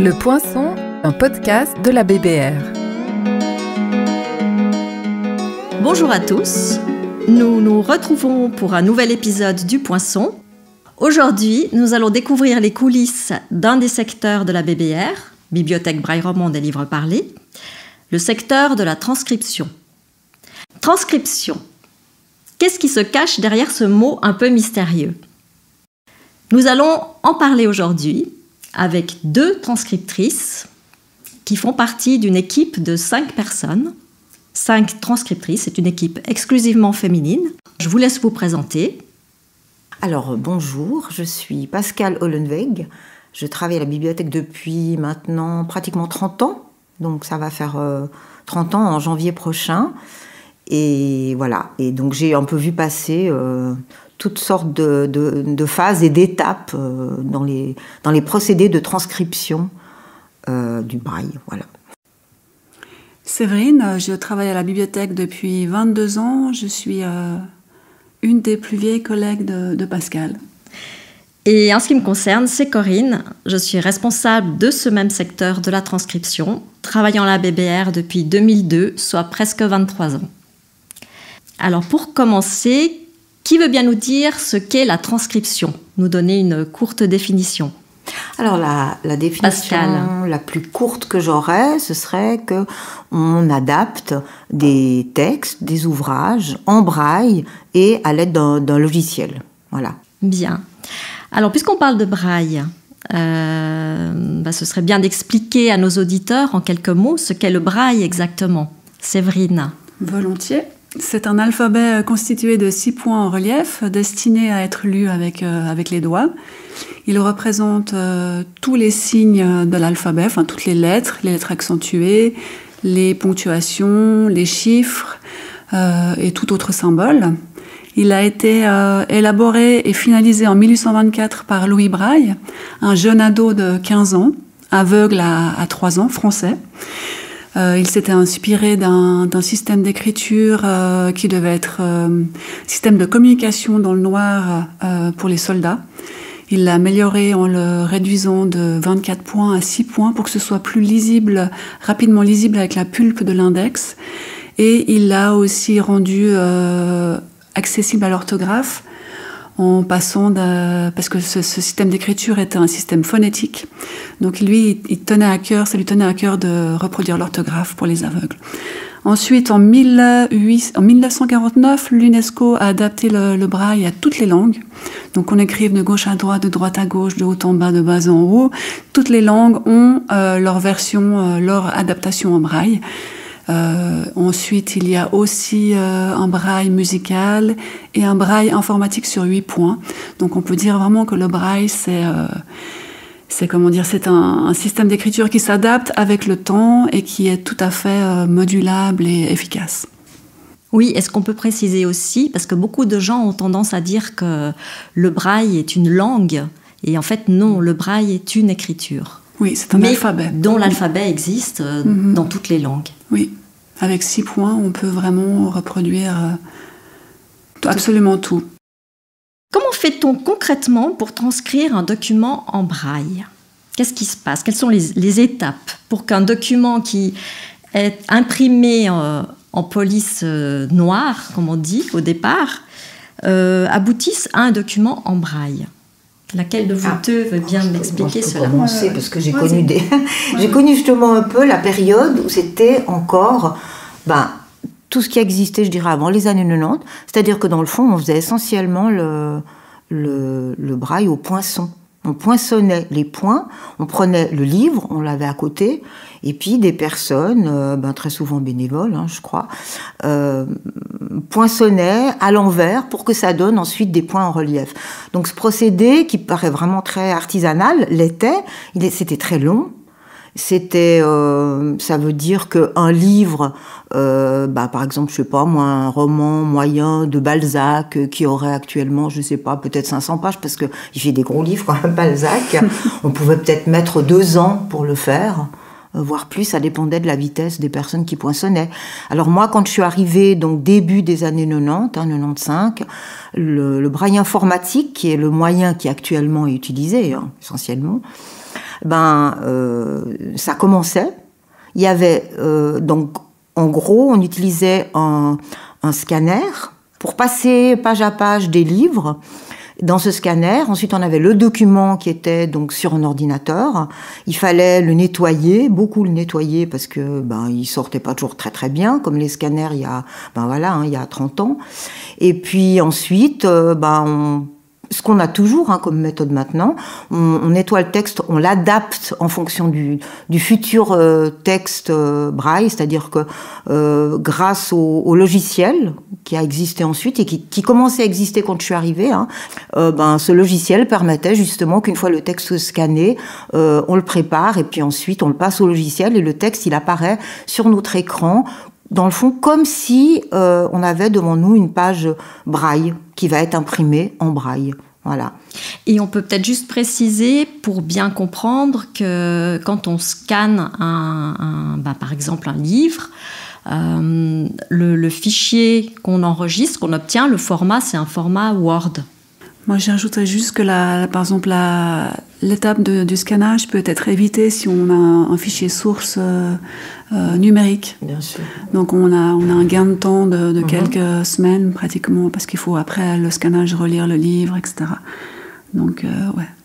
Le Poinçon, un podcast de la BBR. Bonjour à tous, nous nous retrouvons pour un nouvel épisode du Poinçon. Aujourd'hui, nous allons découvrir les coulisses d'un des secteurs de la BBR, Bibliothèque Braille Romande et Livres Parlés, le secteur de la transcription. Transcription. Qu'est-ce qui se cache derrière ce mot un peu mystérieux ? Nous allons en parler aujourd'hui avec 2 transcriptrices qui font partie d'une équipe de 5 personnes. 5 transcriptrices, c'est une équipe exclusivement féminine. Je vous laisse vous présenter. Alors bonjour, je suis Pascale Hollenweg. Je travaille à la bibliothèque depuis maintenant pratiquement 30 ans. Donc ça va faire 30 ans en janvier prochain. Et voilà, et donc j'ai un peu vu passer toutes sortes de phases et d'étapes dans les procédés de transcription du braille. Voilà. Séverine, je travaille à la bibliothèque depuis 22 ans. Je suis une des plus vieilles collègues de Pascal. Et en ce qui me concerne, c'est Corinne. Je suis responsable de ce même secteur de la transcription, travaillant à la BBR depuis 2002, soit presque 23 ans. Alors pour commencer, qui veut bien nous dire ce qu'est la transcription ? Nous donner une courte définition. Alors la définition Pascal. La plus courte que j'aurais, ce serait qu'on adapte des textes, des ouvrages en braille et à l'aide d'un logiciel. Voilà. Bien. Alors puisqu'on parle de braille, ce serait bien d'expliquer à nos auditeurs en quelques mots ce qu'est le braille exactement. Séverine. Volontiers. C'est un alphabet constitué de 6 points en relief, destiné à être lu avec les doigts. Il représente tous les signes de l'alphabet, enfin toutes les lettres accentuées, les ponctuations, les chiffres et tout autre symbole. Il a été élaboré et finalisé en 1824 par Louis Braille, un jeune ado de 15 ans, aveugle à 3 ans, français. Il s'était inspiré d'un système d'écriture qui devait être système de communication dans le noir pour les soldats. Il l'a amélioré en le réduisant de 24 points à 6 points pour que ce soit plus lisible, rapidement lisible avec la pulpe de l'index. Et il l'a aussi rendu accessible à l'orthographe en passant parce que ce système d'écriture était un système phonétique. Donc lui, ça lui tenait à cœur de reproduire l'orthographe pour les aveugles. Ensuite, en 1949, l'UNESCO a adapté le braille à toutes les langues. Donc on écrive de gauche à droite, de droite à gauche, de haut en bas, de bas en haut. Toutes les langues ont leur version, leur adaptation en braille. Ensuite, il y a aussi un braille musical et un braille informatique sur 8 points. Donc on peut dire vraiment que le braille, c'est un système d'écriture qui s'adapte avec le temps et qui est tout à fait modulable et efficace. Oui, est-ce qu'on peut préciser aussi, parce que beaucoup de gens ont tendance à dire que le braille est une langue, et en fait non, le braille est une écriture. Oui, c'est un alphabet. Dont l'alphabet existe dans toutes les langues. Oui, avec 6 points, on peut vraiment reproduire absolument tout. Comment fait-on concrètement pour transcrire un document en braille ? Qu'est-ce qui se passe ? Quelles sont les étapes pour qu'un document qui est imprimé en police noire, comme on dit au départ, aboutisse à un document en braille ? Laquelle de vous deux veut bien m'expliquer cela ? Je peux commencer parce que j'ai connu j'ai connu justement un peu la période où c'était encore tout ce qui existait, je dirais, avant les années 90. C'est-à-dire que dans le fond, on faisait essentiellement le braille au poinçon. On poinçonnait les points, on prenait le livre, on l'avait à côté, et puis des personnes, très souvent bénévoles, je crois, poinçonnaient à l'envers pour que ça donne ensuite des points en relief. Donc ce procédé, qui paraît vraiment très artisanal, c'était très long. C'était, ça veut dire qu'un livre, par exemple, je sais pas moi, un roman moyen de Balzac qui aurait actuellement, je sais pas, peut-être 500 pages, parce que il fait des gros livres quand même, Balzac. On pouvait peut-être mettre 2 ans pour le faire, voire plus, ça dépendait de la vitesse des personnes qui poinçonnaient. Alors moi, quand je suis arrivée, donc début des années 90, 95, le braille informatique, qui est le moyen qui actuellement est utilisé, essentiellement, ça commençait. Il y avait donc en gros, on utilisait un scanner pour passer page à page des livres. Dans ce scanner, ensuite on avait le document qui était donc sur un ordinateur. Il fallait le nettoyer, beaucoup le nettoyer parce que il sortait pas toujours très très bien, comme les scanners il y a il y a 30 ans. Et puis ensuite, ce qu'on a toujours comme méthode maintenant, on nettoie le texte, on l'adapte en fonction du futur texte braille, c'est-à-dire que grâce au logiciel qui a existé ensuite et qui commençait à exister quand je suis arrivée, ce logiciel permettait justement qu'une fois le texte scanné, on le prépare et puis ensuite on le passe au logiciel et le texte il apparaît sur notre écran, dans le fond comme si on avait devant nous une page braille qui va être imprimée en braille. Voilà. Et on peut peut-être juste préciser, pour bien comprendre, que quand on scanne par exemple un livre, le fichier qu'on enregistre, qu'on obtient, le format, c'est un format Word. Moi, j'ajouterais juste que, par exemple, l'étape du scannage peut être évitée si on a un fichier source numérique. Bien sûr. Donc, on a un gain de temps de quelques semaines, pratiquement, parce qu'il faut, après le scannage, relire le livre, etc. Donc,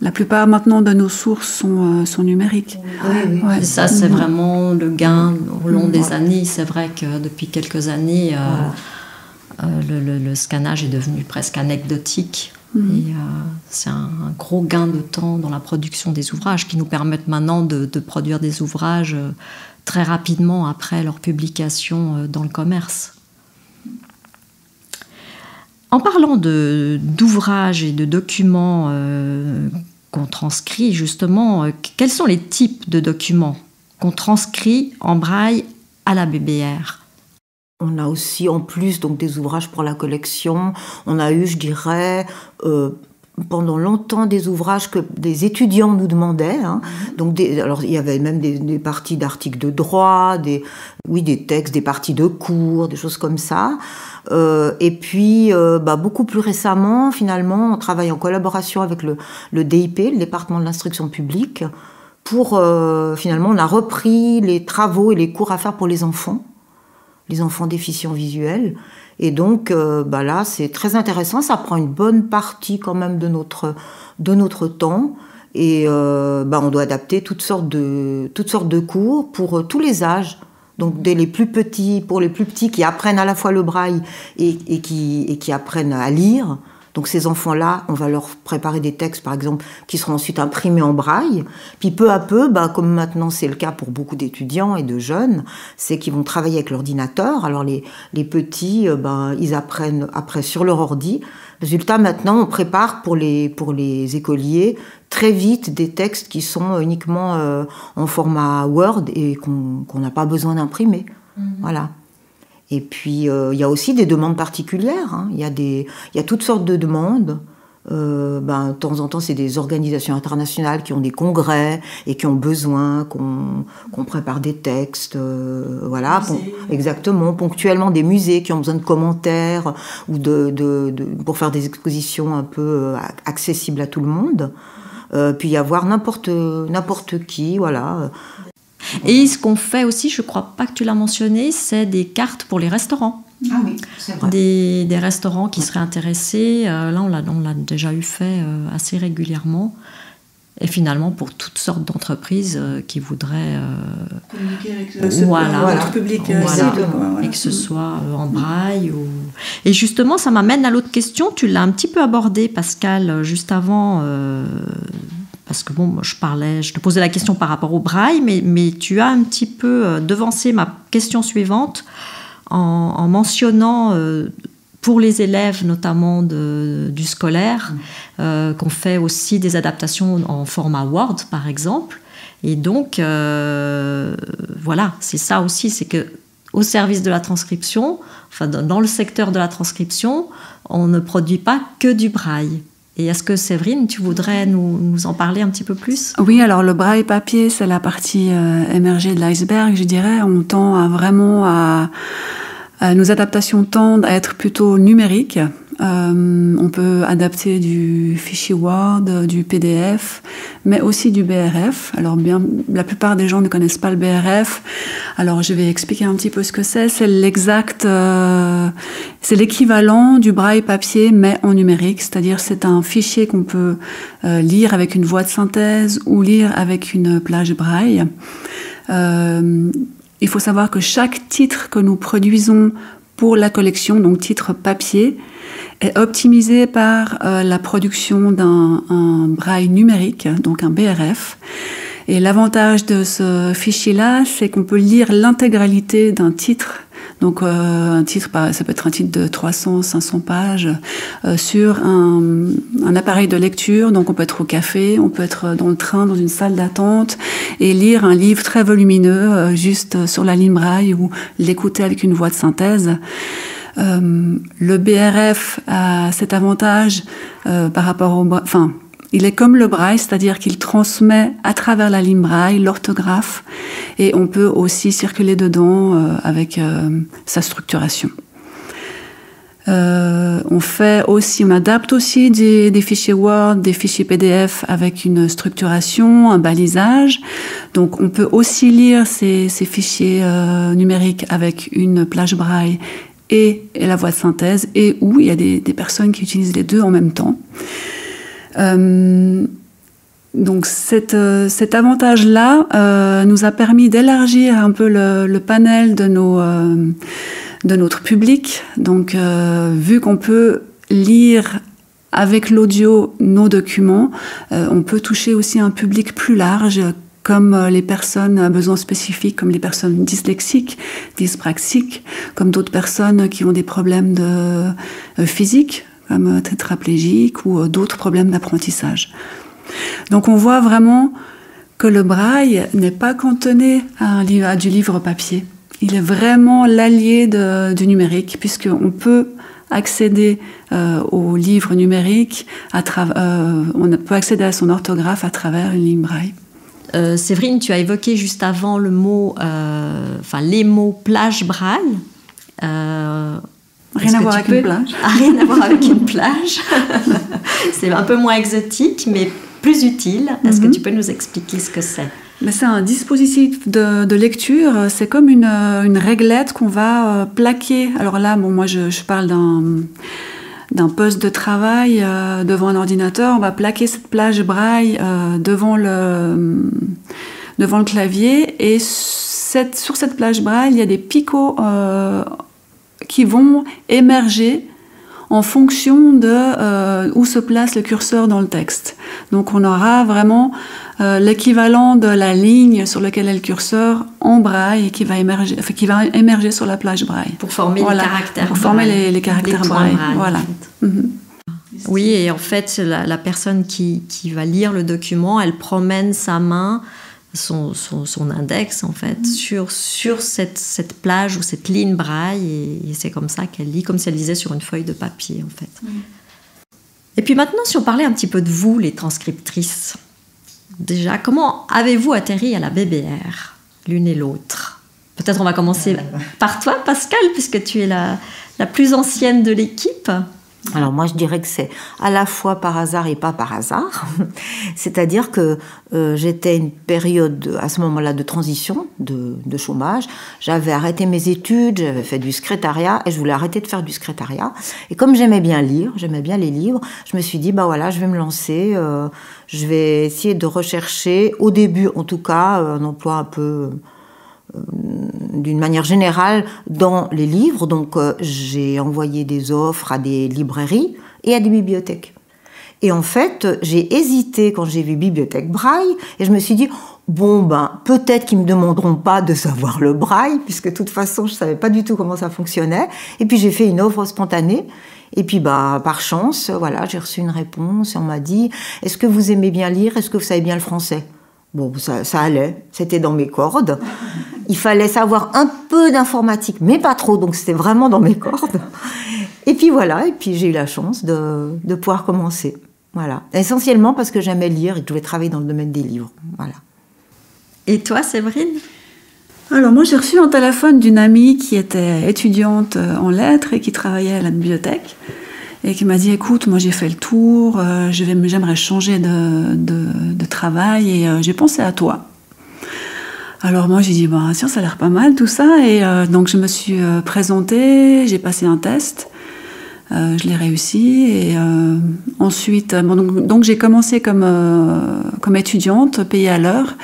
la plupart, maintenant, de nos sources sont numériques. Oui. Ouais. Ça, c'est vraiment le gain au long des années. C'est vrai que depuis quelques années, le scannage est devenu presque anecdotique. Et c'est un gros gain de temps dans la production des ouvrages qui nous permettent maintenant de produire des ouvrages très rapidement après leur publication dans le commerce. En parlant d'ouvrages et de documents qu'on transcrit, justement, quels sont les types de documents qu'on transcrit en braille à la BBR ? On a aussi, en plus, donc, des ouvrages pour la collection. On a eu, je dirais, pendant longtemps, des ouvrages que des étudiants nous demandaient. Donc, alors, il y avait même des parties d'articles de droit, des textes, des parties de cours, des choses comme ça. Et puis, beaucoup plus récemment, finalement, on travaille en collaboration avec le DIP, le département de l'instruction publique, pour, finalement, on a repris les travaux et les cours à faire pour les enfants déficients visuels. Et donc, là, c'est très intéressant. Ça prend une bonne partie quand même de notre temps. Et on doit adapter toutes sortes de cours pour tous les âges. Donc, dès les plus petits, pour les plus petits qui apprennent à la fois le braille et qui apprennent à lire. Donc ces enfants-là, on va leur préparer des textes, par exemple, qui seront ensuite imprimés en braille. Puis peu à peu, comme maintenant c'est le cas pour beaucoup d'étudiants et de jeunes, c'est qu'ils vont travailler avec l'ordinateur. Alors les petits, ils apprennent après sur leur ordi. Résultat, maintenant, on prépare pour les écoliers très vite des textes qui sont uniquement en format Word et qu'on n'a pas besoin d'imprimer. Voilà. Et puis, il y a aussi des demandes particulières. Il y a toutes sortes de demandes. De temps en temps, c'est des organisations internationales qui ont des congrès et qui ont besoin qu'on prépare des textes. Exactement. Ponctuellement, des musées qui ont besoin de commentaires ou pour faire des expositions un peu accessibles à tout le monde. Puis, y avoir n'importe qui, voilà. Et ce qu'on fait aussi, je ne crois pas que tu l'as mentionné, c'est des cartes pour les restaurants. Ah oui, c'est vrai. Des restaurants qui seraient intéressés. Là, on l'a déjà eu fait assez régulièrement. Et finalement, pour toutes sortes d'entreprises qui voudraient communiquer avec le public cible. Et que ce soit en braille. Et justement, ça m'amène à l'autre question. Tu l'as un petit peu abordé, Pascal, juste avant... Parce que je te posais la question par rapport au braille, mais tu as un petit peu devancé ma question suivante en mentionnant pour les élèves notamment du scolaire qu'on fait aussi des adaptations en format Word par exemple. Et donc voilà, c'est ça aussi, c'est que au service de la transcription, enfin dans le secteur de la transcription, on ne produit pas que du braille. Et est-ce que, Séverine, tu voudrais nous en parler un petit peu plus ? Oui, alors le braille papier, c'est la partie émergée de l'iceberg, je dirais. On tend nos adaptations tendent à être plutôt numériques. On peut adapter du fichier Word, du PDF, mais aussi du BRF. Alors la plupart des gens ne connaissent pas le BRF. Alors je vais expliquer un petit peu ce que c'est. C'est c'est l'équivalent du braille papier, mais en numérique. C'est-à-dire c'est un fichier qu'on peut lire avec une voix de synthèse ou lire avec une plage braille. Il faut savoir que chaque titre que nous produisons pour la collection, donc titre papier, est optimisé par la production d'un braille numérique, donc un BRF. Et l'avantage de ce fichier-là, c'est qu'on peut lire l'intégralité d'un titre. Donc un titre, ça peut être un titre de 300, 500 pages sur un appareil de lecture. Donc on peut être au café, on peut être dans le train, dans une salle d'attente et lire un livre très volumineux juste sur la ligne braille ou l'écouter avec une voix de synthèse. Le BRF a cet avantage par rapport au... il est comme le braille, c'est-à-dire qu'il transmet à travers la ligne braille l'orthographe et on peut aussi circuler dedans avec sa structuration. On adapte aussi des fichiers Word, des fichiers PDF avec une structuration, un balisage. Donc on peut aussi lire ces fichiers numériques avec une plage braille et la voix de synthèse, et où il y a des personnes qui utilisent les deux en même temps. Donc cet avantage-là nous a permis d'élargir un peu le panel de notre public. Donc vu qu'on peut lire avec l'audio nos documents, on peut toucher aussi un public plus large, comme les personnes à besoins spécifiques, comme les personnes dyslexiques, dyspraxiques, comme d'autres personnes qui ont des problèmes physiques, comme tétraplégiques ou d'autres problèmes d'apprentissage. Donc on voit vraiment que le braille n'est pas cantonné à du livre papier. Il est vraiment l'allié du numérique, puisqu'on peut accéder au livre numérique, on peut accéder à son orthographe à travers une ligne braille. Séverine, tu as évoqué juste avant les mots plage braille. Rien à voir avec une plage. Rien à voir avec une plage. C'est un peu moins exotique, mais plus utile. Est-ce que tu peux nous expliquer ce que c'est ? Mais c'est un dispositif de lecture. C'est comme une réglette qu'on va plaquer. Alors là, moi je parle d'un poste de travail devant un ordinateur. On va plaquer cette plage braille devant le clavier, et sur cette plage braille, il y a des picots qui vont émerger en fonction de où se place le curseur dans le texte. Donc on aura vraiment l'équivalent de la ligne sur laquelle est le curseur en braille et qui va émerger sur la plage braille. Pour former les caractères. Pour former les caractères braille. Voilà. Oui, et en fait, la personne qui va lire le document, elle promène sa main, son index en fait, sur cette plage ou cette ligne braille, et c'est comme ça qu'elle lit, comme si elle lisait sur une feuille de papier en fait. Et puis maintenant, si on parlait un petit peu de vous, les transcriptrices, déjà, comment avez-vous atterri à la BBR, l'une et l'autre ? Peut-être on va commencer par toi, Pascal, puisque tu es la plus ancienne de l'équipe. Alors moi je dirais que c'est à la fois par hasard et pas par hasard. C'est-à-dire que j'étais une période à ce moment-là de transition, de chômage. J'avais arrêté mes études, j'avais fait du secrétariat et je voulais arrêter de faire du secrétariat. Et comme j'aimais bien lire, j'aimais bien les livres, je me suis dit je vais me lancer, je vais essayer de rechercher, au début en tout cas, un emploi un peu... d'une manière générale dans les livres. Donc j'ai envoyé des offres à des librairies et à des bibliothèques. Et en fait, j'ai hésité quand j'ai vu Bibliothèque Braille et je me suis dit peut-être qu'ils me demanderont pas de savoir le braille, puisque de toute façon je savais pas du tout comment ça fonctionnait. Et puis j'ai fait une offre spontanée. Et puis par chance, j'ai reçu une réponse et on m'a dit: est-ce que vous aimez bien lire? Est-ce que vous savez bien le français? Bon, ça allait, c'était dans mes cordes. Il fallait savoir un peu d'informatique, mais pas trop, donc c'était vraiment dans mes cordes. Et puis voilà, et puis j'ai eu la chance de pouvoir commencer. Voilà. Essentiellement parce que j'aimais lire et que je voulais travailler dans le domaine des livres. Voilà. Et toi, Séverine ? Alors moi, j'ai reçu un téléphone d'une amie qui était étudiante en lettres et qui travaillait à la bibliothèque. et qui m'a dit, écoute, moi j'ai fait le tour, j'aimerais changer de travail et j'ai pensé à toi. Alors moi j'ai dit, bah, tiens, ça a l'air pas mal tout ça, et donc je me suis présentée, j'ai passé un test, je l'ai réussi, et ensuite, donc j'ai commencé comme étudiante, payée à l'heure,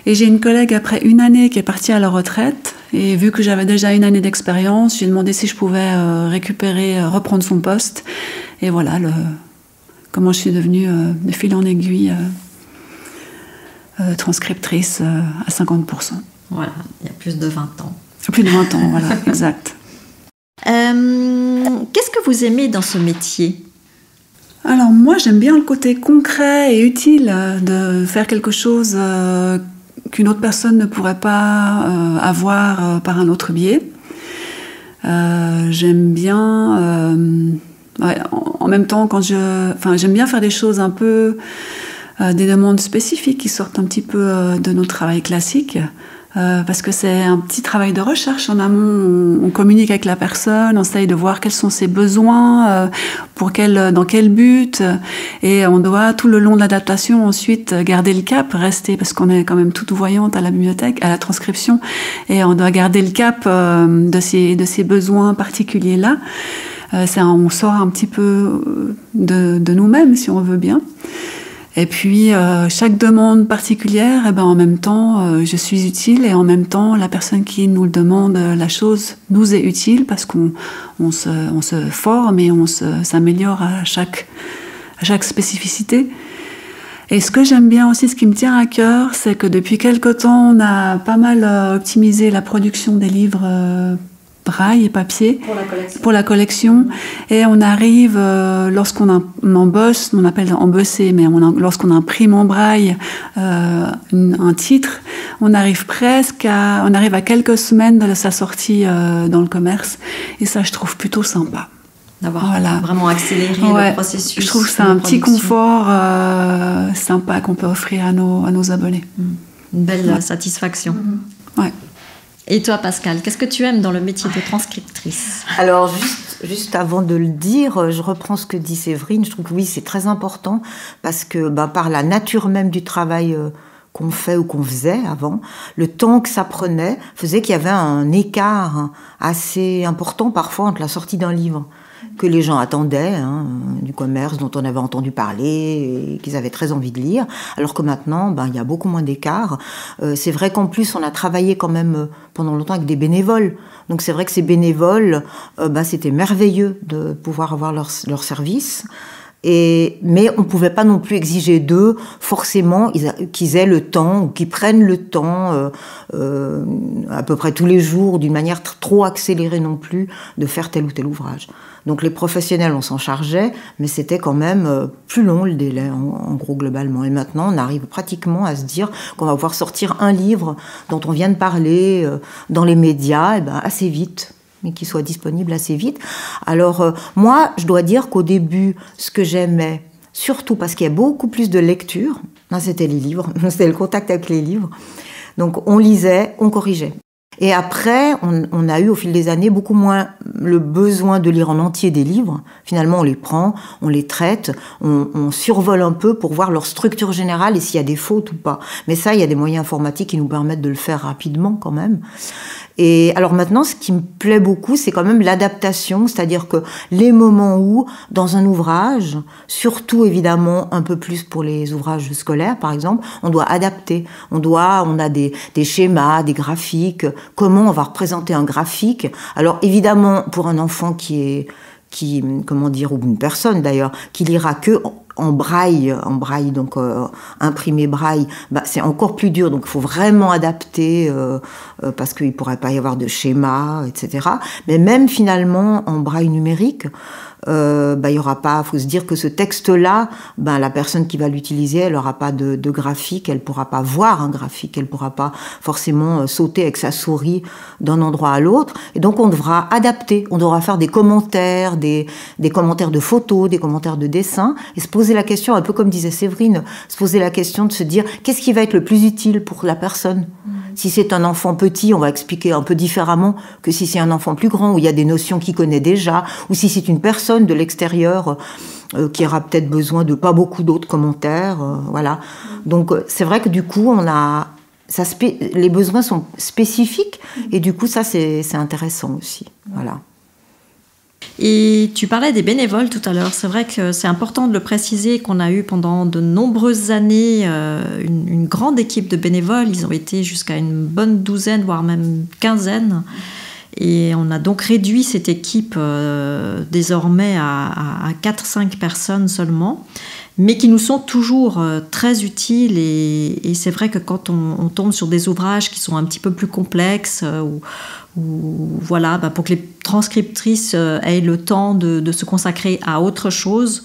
et j'ai une collègue après une année qui est partie à la retraite, et vu que j'avais déjà une année d'expérience, j'ai demandé si je pouvais reprendre son poste, et voilà comment je suis devenue de fil en aiguille transcriptrice à 50%. Voilà, il y a plus de 20 ans. Plus de 20 ans, voilà, exact. Qu'est-ce que vous aimez dans ce métier ? Alors moi, j'aime bien le côté concret et utile de faire quelque chose qu'une autre personne ne pourrait pas avoir par un autre biais. J'aime bien... en même temps, j'aime bien faire des choses un peu... des demandes spécifiques qui sortent un petit peu de notre travail classique, parce que c'est un petit travail de recherche en amont. On communique avec la personne, on essaye de voir quels sont ses besoins, dans quel but, et on doit tout le long de l'adaptation ensuite garder le cap, rester, parce qu'on est quand même toute voyante à la bibliothèque, à la transcription, et on doit garder le cap de ces besoins particuliers-là. On sort un petit peu de nous-mêmes, si on veut bien. Et puis, chaque demande particulière, en même temps, je suis utile, et en même temps, la personne qui nous le demande, la chose nous est utile, parce qu'on se forme et on s'améliore à chaque spécificité. Et ce que j'aime bien aussi, ce qui me tient à cœur, c'est que depuis quelque temps, on a pas mal optimisé la production des livres braille et papier pour la collection, et on arrive lorsqu'on embosse, on appelle embosser, mais lorsqu'on imprime en braille un titre, on arrive à quelques semaines de sa sortie dans le commerce, et ça je trouve plutôt sympa d'avoir vraiment accéléré le processus. Je trouve que c'est un petit confort sympa qu'on peut offrir à nos abonnés. Une belle satisfaction. Ouais. Et toi, Pascal, qu'est-ce que tu aimes dans le métier de transcriptrice ? Alors, juste avant de le dire, je reprends ce que dit Séverine. Je trouve que oui, c'est très important, parce que par la nature même du travail qu'on fait ou qu'on faisait avant, le temps que ça prenait faisait qu'il y avait un écart assez important parfois entre la sortie d'un livre que les gens attendaient, du commerce dont on avait entendu parler et qu'ils avaient très envie de lire, alors que maintenant, il y a beaucoup moins d'écart. C'est vrai qu'en plus, on a travaillé quand même pendant longtemps avec des bénévoles. Donc c'est vrai que ces bénévoles, c'était merveilleux de pouvoir avoir leur service. Mais on ne pouvait pas non plus exiger d'eux forcément qu'ils aient le temps, ou qu'ils prennent le temps à peu près tous les jours, d'une manière trop accélérée non plus, de faire tel ou tel ouvrage. Donc les professionnels, on s'en chargeait, mais c'était quand même plus long le délai, en gros, globalement. Et maintenant, on arrive pratiquement à se dire qu'on va pouvoir sortir un livre dont on vient de parler dans les médias, assez vite, mais qui soit disponible assez vite. Alors, moi, je dois dire qu'au début, ce que j'aimais, surtout parce qu'il y a beaucoup plus de lecture, c'était les livres, c'était le contact avec les livres. Donc, on lisait, on corrigeait. Et après, on a eu au fil des années beaucoup moins le besoin de lire en entier des livres. Finalement, on les prend, on les traite, on survole un peu pour voir leur structure générale et s'il y a des fautes ou pas. Mais ça, il y a des moyens informatiques qui nous permettent de le faire rapidement quand même. Et alors maintenant, ce qui me plaît beaucoup, c'est quand même l'adaptation, c'est-à-dire que les moments où, dans un ouvrage, surtout évidemment un peu plus pour les ouvrages scolaires par exemple, on doit adapter, on a des schémas, des graphiques, comment on va représenter un graphique. Alors évidemment, pour un enfant ou une personne d'ailleurs, qui lira que en braille, donc imprimé braille, c'est encore plus dur, donc il faut vraiment adapter parce qu'il ne pourrait pas y avoir de schéma, etc. Mais même finalement en braille numérique, il y aura pas, faut se dire que ce texte-là, la personne qui va l'utiliser, elle n'aura pas de graphique, elle pourra pas voir un graphique, elle pourra pas forcément sauter avec sa souris d'un endroit à l'autre, et donc on devra adapter, on devra faire des commentaires, des commentaires de photos, des commentaires de dessins, et se poser la question, un peu comme disait Séverine, se poser la question de se dire qu'est-ce qui va être le plus utile pour la personne. Si c'est un enfant petit, on va expliquer un peu différemment que si c'est un enfant plus grand, où il y a des notions qu'il connaît déjà, ou si c'est une personne de l'extérieur qui aura peut-être besoin de pas beaucoup d'autres commentaires. Voilà. Donc c'est vrai que du coup, les besoins sont spécifiques, et du coup, ça, c'est intéressant aussi. Voilà. Et tu parlais des bénévoles tout à l'heure. C'est vrai que c'est important de le préciser qu'on a eu pendant de nombreuses années une grande équipe de bénévoles. Ils ont été jusqu'à une bonne douzaine, voire même quinzaine. Et on a donc réduit cette équipe désormais à 4-5 personnes seulement, mais qui nous sont toujours très utiles. Et c'est vrai que quand on tombe sur des ouvrages qui sont un petit peu plus complexes, ou voilà, pour que les transcriptrices aient le temps de se consacrer à autre chose,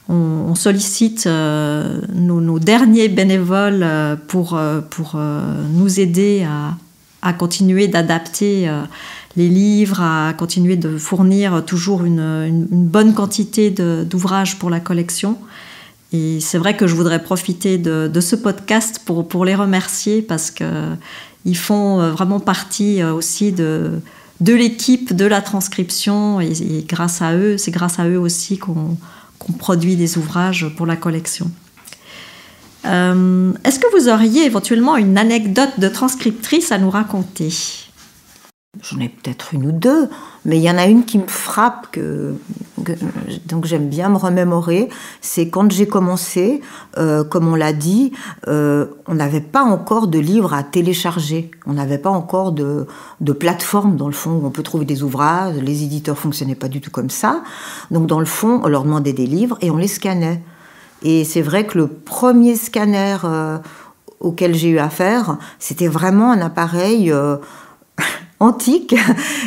on sollicite nos derniers bénévoles pour nous aider à continuer d'adapter les livres, à continuer de fournir toujours une bonne quantité d'ouvrages pour la collection. Et c'est vrai que je voudrais profiter de ce podcast pour les remercier, parce qu'ils font vraiment partie aussi de l'équipe de la transcription, et grâce à eux, c'est grâce à eux aussi qu'on produit des ouvrages pour la collection. Est-ce que vous auriez éventuellement une anecdote de transcriptrice à nous raconter ? J'en ai peut-être une ou deux, mais il y en a une qui me frappe, donc j'aime bien me remémorer. C'est quand j'ai commencé, comme on l'a dit, on n'avait pas encore de livres à télécharger. On n'avait pas encore de plateforme, dans le fond, où on peut trouver des ouvrages. Les éditeurs ne fonctionnaient pas du tout comme ça. Donc, dans le fond, on leur demandait des livres et on les scannait. Et c'est vrai que le premier scanner auquel j'ai eu affaire, c'était vraiment un appareil antique,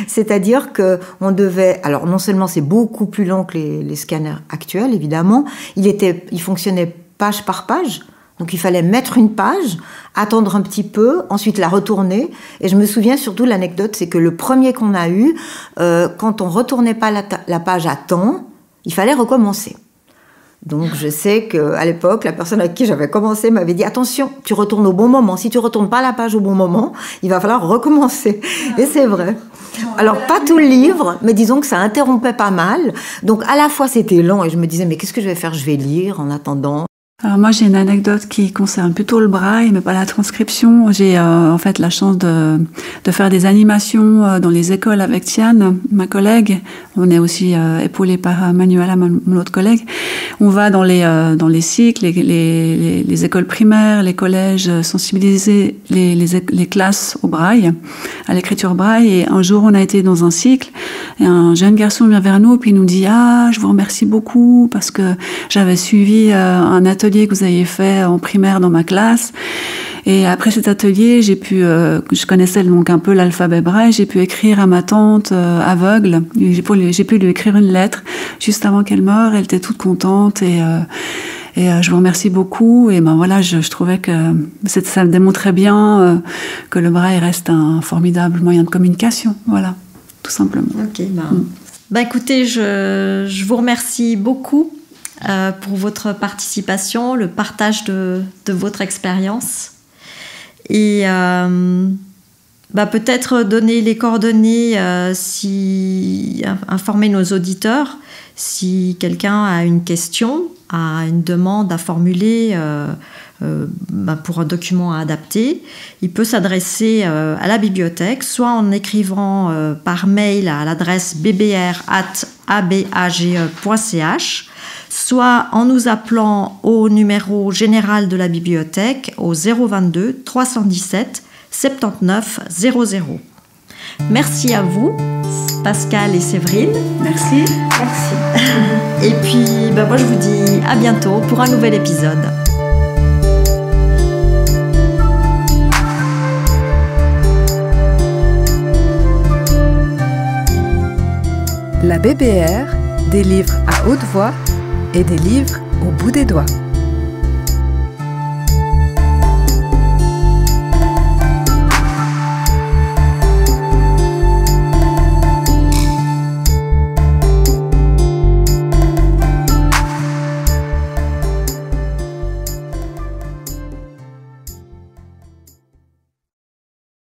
c'est-à-dire qu'on devait... Alors, non seulement c'est beaucoup plus lent que les scanners actuels, évidemment, il fonctionnait page par page, donc il fallait mettre une page, attendre un petit peu, ensuite la retourner. Et je me souviens surtout, l'anecdote, c'est que le premier qu'on a eu, quand on retournait pas la page à temps, il fallait recommencer. Donc je sais qu'à l'époque, la personne avec qui j'avais commencé m'avait dit « Attention, tu retournes au bon moment. Si tu ne retournes pas la page au bon moment, il va falloir recommencer. » Et c'est vrai. Alors pas tout le livre, mais disons que ça interrompait pas mal. Donc à la fois c'était lent et je me disais « Mais qu'est-ce que je vais faire ? Je vais lire en attendant. » Alors moi j'ai une anecdote qui concerne plutôt le braille, mais pas la transcription. J'ai en fait la chance de faire des animations dans les écoles avec Tiane, ma collègue. On est aussi épaulé par Manuela, mon autre collègue. On va dans les cycles, les écoles primaires, les collèges, sensibiliser les classes au braille, à l'écriture braille. Et un jour on a été dans un cycle et un jeune garçon vient vers nous et nous dit « Ah, je vous remercie beaucoup parce que j'avais suivi un atelier que vous aviez fait en primaire dans ma classe. Et après cet atelier, je connaissais donc un peu l'alphabet braille, j'ai pu écrire à ma tante aveugle. J'ai pu lui écrire une lettre juste avant qu'elle meure. Elle était toute contente et je vous remercie beaucoup. Et ben voilà, je trouvais que ça démontrait bien que le braille reste un formidable moyen de communication. Voilà, tout simplement. Ok, écoutez, je vous remercie beaucoup pour votre participation, le partage de votre expérience. Et peut-être donner les coordonnées, informer nos auditeurs si quelqu'un a une question, a une demande à formuler pour un document à adapter. Il peut s'adresser à la bibliothèque, soit en écrivant par mail à l'adresse bbr@abage.ch, soit en nous appelant au numéro général de la bibliothèque au 022 317 79 00. Merci à vous, Pascal et Séverine. Merci. Merci. Et puis, moi je vous dis à bientôt pour un nouvel épisode. La BBR, des livres à haute voix et des livres au bout des doigts.